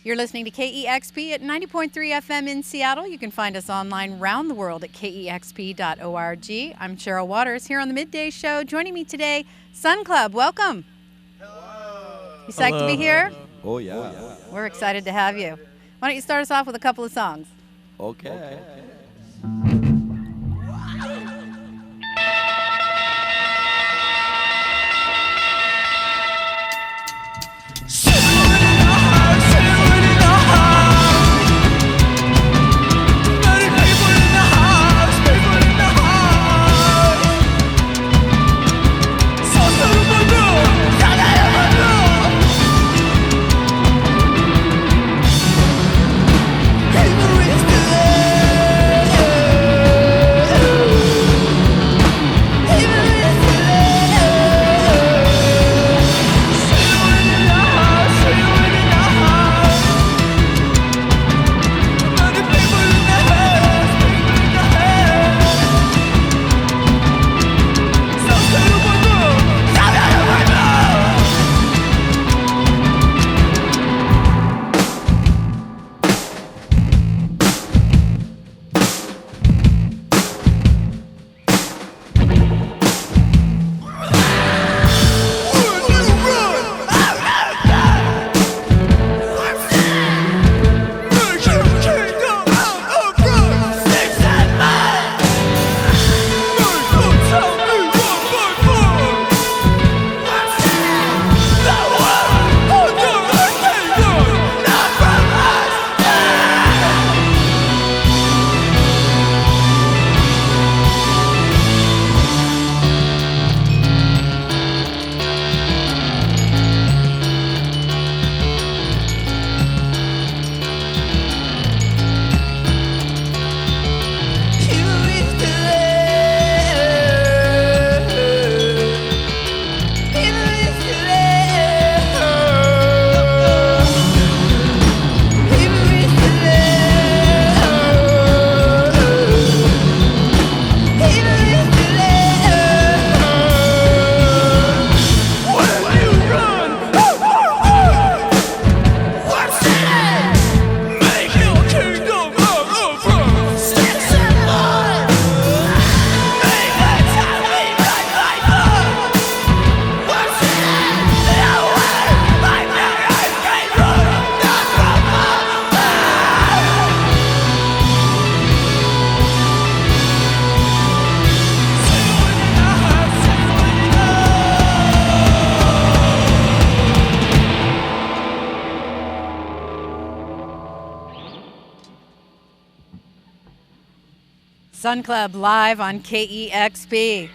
You're listening to KEXP at 90.3 FM in Seattle. You can find us online round the world at kexp.org. I'm Cheryl Waters here on the Midday Show. Joining me today, Sun Club. Welcome. Hello. You psyched to be here? Oh, yeah. We're excited to have you. Why don't you start us off with a couple of songs? Okay. Sun Club live on KEXP.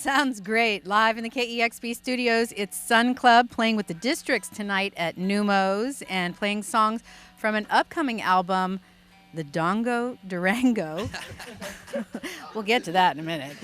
Sounds great. Live in the KEXP studios, it's Sun Club playing with the Districts tonight at Numos and playing songs from an upcoming album, The Dongo Durango. We'll get to that in a minute.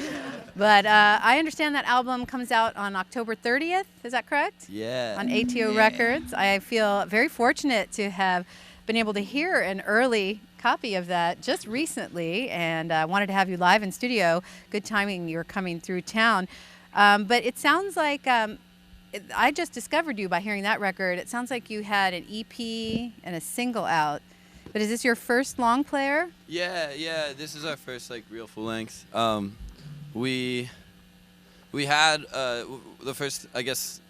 But I understand that album comes out on October 30th. Is that correct? Yeah. On ATO Records. I feel very fortunate to have been able to hear an early copy of that just recently, and wanted to have you live in studio. Good timing, you're coming through town. But it sounds like, I just discovered you by hearing that record. It sounds like you had an EP and a single out. But is this your first long player? Yeah. This is our first like real full length. We had the first, I guess,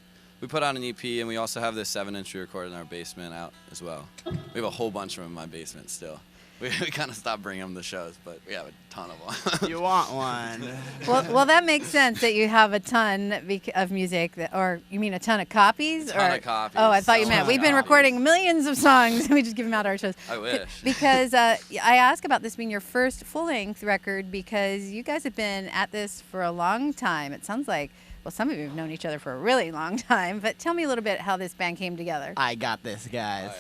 we put out an EP, and we also have this 7-inch we recorded in our basement out as well. We have a whole bunch of them in my basement still. We kind of stopped bringing them to shows, but we have a ton of them. You want one? Well, that makes sense that you have a ton of music, or you mean a ton of copies? A ton of copies. Oh, I thought you meant we've been recording millions of songs and we just give them out our shows. I wish. Because I ask about this being your first full-length record because you guys have been at this for a long time. It sounds like, well, some of you have known each other for a really long time, but tell me a little bit how this band came together. I got this, guys.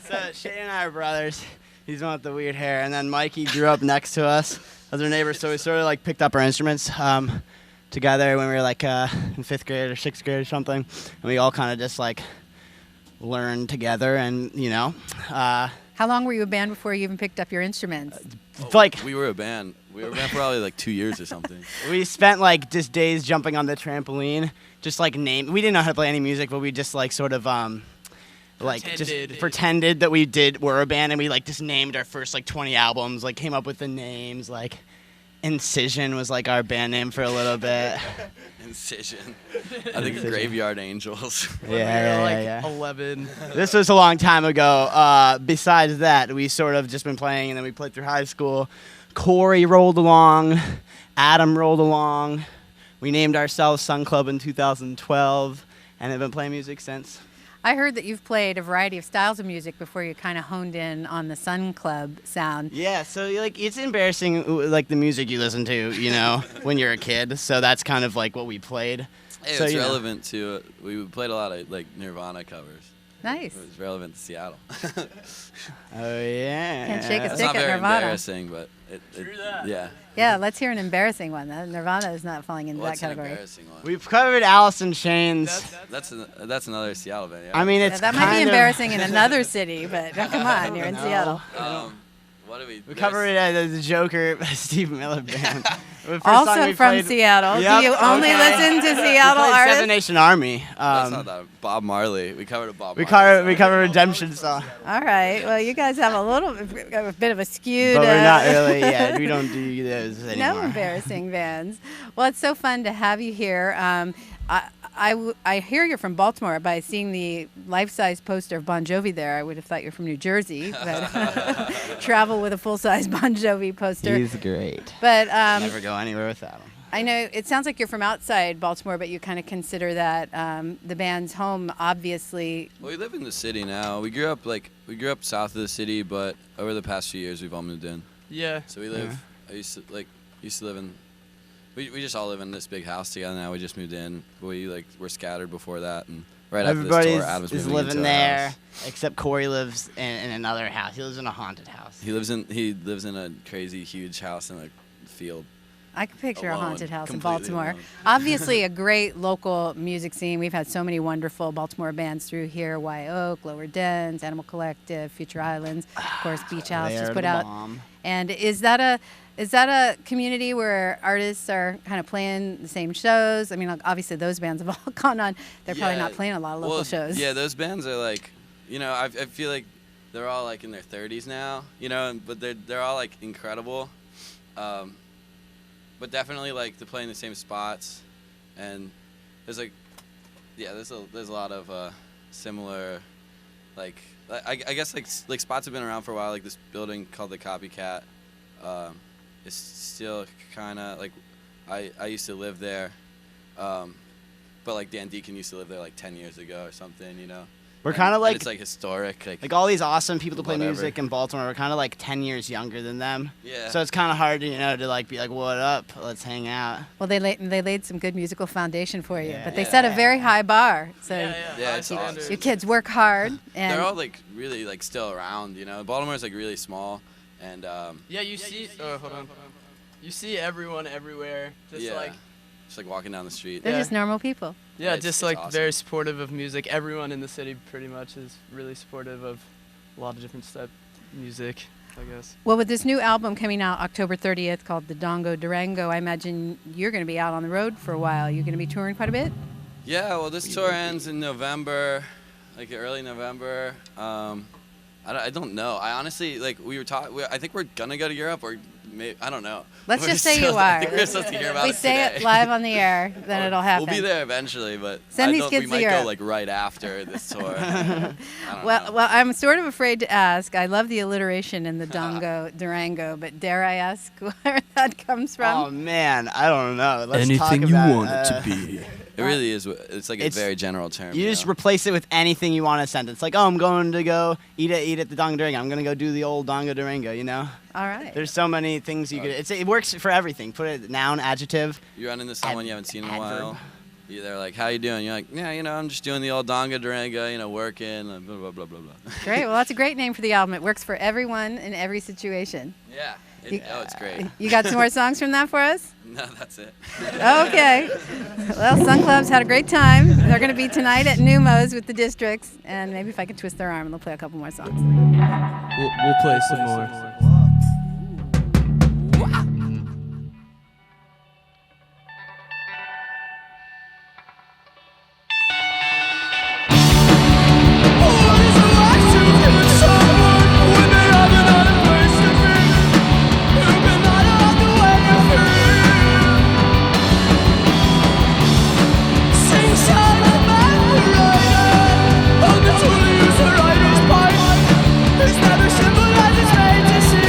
So Shane and I are brothers. He's one with the weird hair, and then Mikey grew up next to us as our neighbor, so we sort of like picked up our instruments together when we were like in 5th grade or 6th grade or something, and we all kind of just like learned together, and you know. How long were you a band before you even picked up your instruments? Like we were a band. We were a band for probably like 2 years or something. we spent like just days jumping on the trampoline, just like we didn't know how to play any music, but we just like sort of like just pretended that we're a band, and we like just named our first like 20 albums, like came up with the names, like Incision was like our band name for a little bit. Incision. I think Graveyard Angels. Yeah. 11. This was a long time ago. Besides that, we sort of just been playing, and then we played through high school. Corey rolled along, Adam rolled along. We named ourselves Sun Club in 2012, and have been playing music since. I heard that you've played a variety of styles of music before you kind of honed in on the Sun Club sound. Yeah, so like it's embarrassing, like the music you listen to, you know, when you're a kid. So that's kind of like what we played. Hey, so, it's relevant to we played a lot of like Nirvana covers. Nice. It was relevant to Seattle. Oh yeah. Can't shake a It's stick not at very Nirvana. embarrassing, but yeah. Yeah, let's hear an embarrassing one. Nirvana is not falling into What's that an category. embarrassing one? We've covered Alice in Chains. That's another Seattle band. Yeah. I mean, it's That might be kind of- embarrassing in another city, but come on, you're in No. Seattle. What do we? We covered it as the Joker Steve Miller Band. The first Also song we from played- Seattle. Yep, Do you only okay. listen to We Seattle played artists? Seven Nation Army. That's not that. Bob Marley. We covered a Bob. We Marley covered song. Redemption song, All right. Well, you guys have a bit of a skewed. but we're not really. Yeah, we don't do those anymore. No embarrassing bands. Well, it's so fun to have you here. I hear you're from Baltimore. By seeing the life-size poster of Bon Jovi there, I would have thought you're from New Jersey. But travel with a full-size Bon Jovi poster. He's great. But Never go anywhere without him. I know it sounds like you're from outside Baltimore, but you kind of consider that the band's home, obviously. Well, we live in the city now. We grew up south of the city, but over the past few years we've all moved in. Yeah. So we live. I used to live in. We just all live in this big house together now. We just moved in. We were scattered before that, and right after Everybody this tour, Adam's is moving living into our there, house. except Corey lives in another house. He lives in a haunted house. He lives in a crazy huge house in a field. I can picture a Alone, haunted house in completely Baltimore. alone. Obviously, a great local music scene. We've had so many wonderful Baltimore bands through here: Wye Oak, Lower Dens, Animal Collective, Future Islands, of course, Beach House They're just put the out. bomb. And is that a community where artists are kind of playing the same shows? I mean, obviously those bands have all gone on. They're probably not playing a lot of local shows. Yeah, those bands are like, I feel like they're all like in their 30s now, but they're all like incredible. But definitely like to play in the same spots, and there's a lot of similar, like I guess like spots have been around for a while. Like this building called the Copycat is still kind of like I used to live there, but like Dan Deacon used to live there like 10 years ago or something, We're kind of like it's like historic. Like all these awesome people to play Whatever. music in Baltimore. We're kind of like 10 years younger than them. Yeah. So it's kind of hard, to like be like, what up? Let's hang out. Well, they laid some good musical foundation for you, Yeah. but they set a very high bar. So Yeah, it's awesome. your kids work hard, and They're all like really like still around. Baltimore's like really small, and Yeah, you see. Oh, hold on. You see everyone everywhere. Just just like walking down the street. they're Yeah. just normal people. Yeah, It's just like awesome. very supportive of music. Everyone in the city pretty much is really supportive of a lot of different type music, I guess. Well, with this new album coming out October 30th called The Dongo Durango, I imagine you're going to be out on the road for a while. You're going to be touring quite a bit? Yeah, well, this tour ends in November, like early November. I don't know. I honestly, like, we were talking. I think we're gonna go to Europe, or maybe I don't know. Let's We're just say you still- are. I think we're supposed to hear If about we it say today. it live on the air, then it'll happen. We'll be there eventually, but Send I these don't, kids we to might Europe. go like right after this tour. I don't know. Well, I'm sort of afraid to ask. I love the alliteration in the Dongo Durango, but dare I ask where that comes from? Oh man, I don't know. Let's talk about, be. It really is. It's like a It's- very general term. You just replace it with anything you want in a sentence. Like, oh, I'm going to go eat at the Dongo Durango. I'm going to go do the old Dongo Durango, All right. There's so many things you could. It works for everything. Put it noun, adjective. You run into someone you haven't seen in a Adverb. while. They're like, "How you doing?" You're like, "Yeah, I'm just doing the old Donga Durango, working, blah blah blah blah blah." Great. Well, that's a great name for the album. It works for everyone in every situation. Yeah. You- It's great. You got some more songs from that for us? No, that's it. Okay. Well, Sun Club's had a great time. They're going to be tonight at Numos with the Districts, and maybe if I can twist their arm, they'll play a couple more songs. We'll play some more. Never symbolizes fate to see.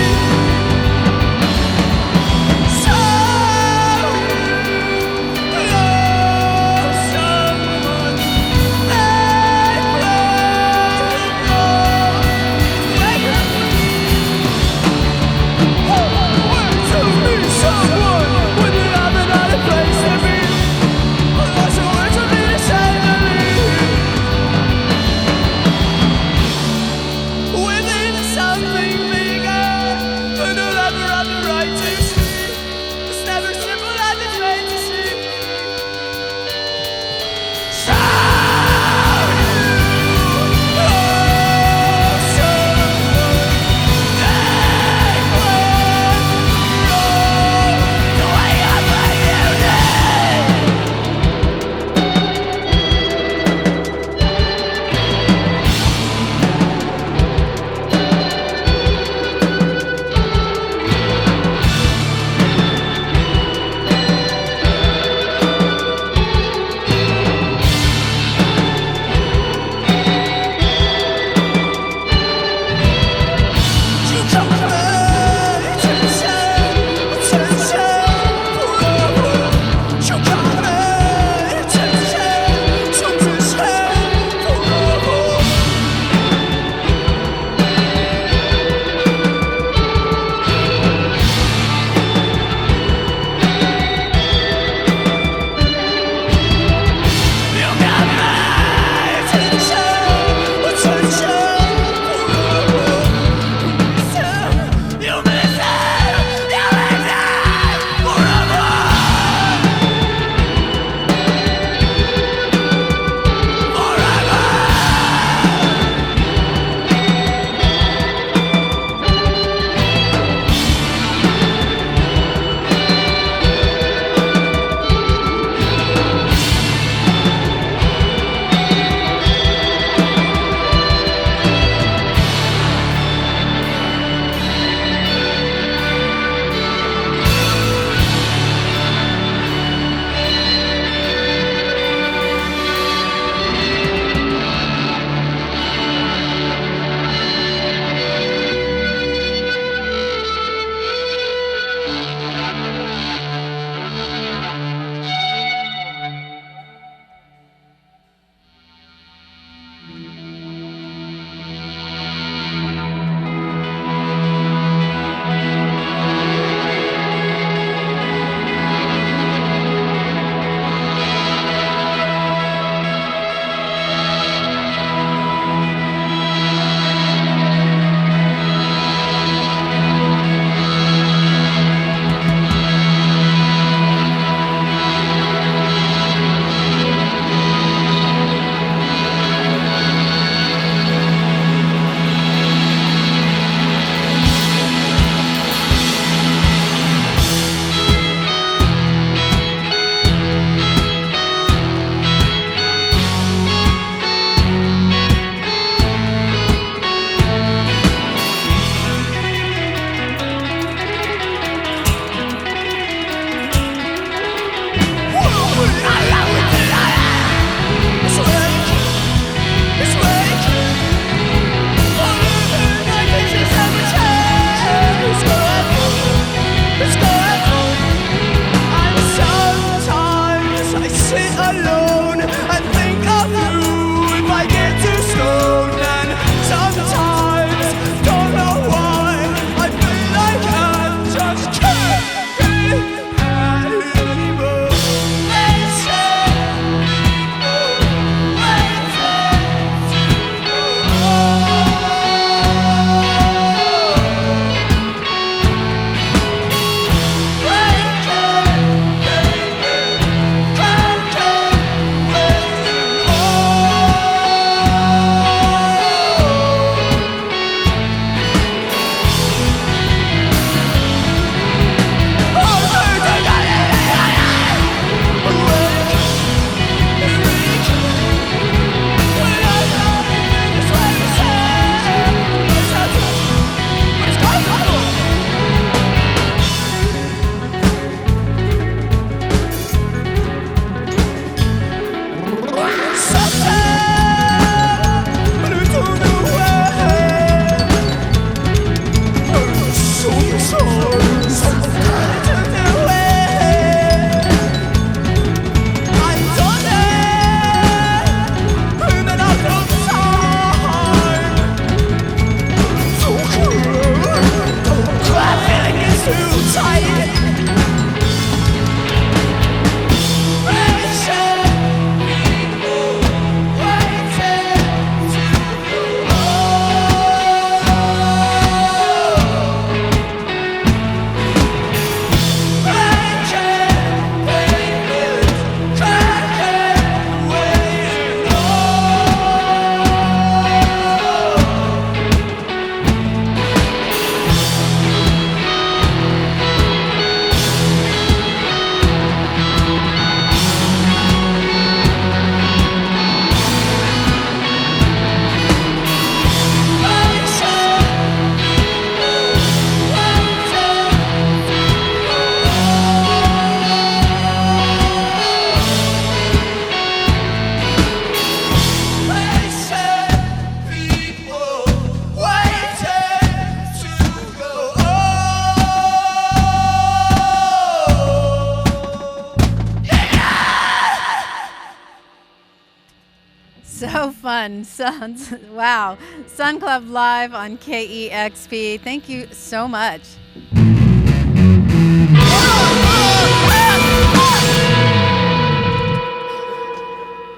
So fun. Suns. Wow. Sun Club live on KEXP. Thank you so much.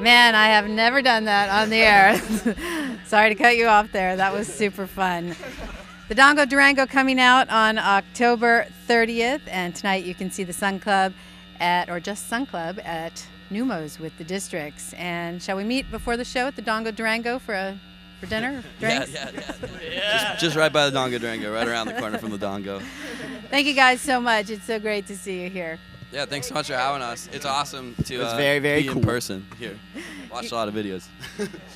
Man, I have never done that on the air. Sorry to cut you off there. That was super fun. The Dongo Durango coming out on October 30th, and tonight you can see the Sun Club just Sun Club at Numos with the Districts. And shall we meet before the show at the Dongo Durango for dinner? Drinks? Yeah. Just right by the Dongo Durango, right around the corner from the Dongo. Thank you guys so much. It's so great to see you here. Yeah, thanks so much for having us. It's awesome to It's very, very be cool. in person here. Watched a lot of videos.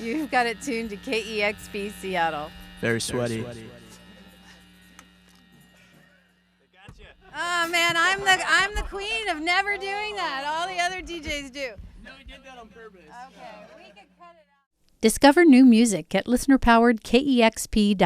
You've got it tuned to KEXP Seattle. Very sweaty. Oh man, I'm the queen of never doing that. All the other DJs do. No, we did that on purpose. Okay, we can cut it out. Discover new music at listener-powered KEXP.org.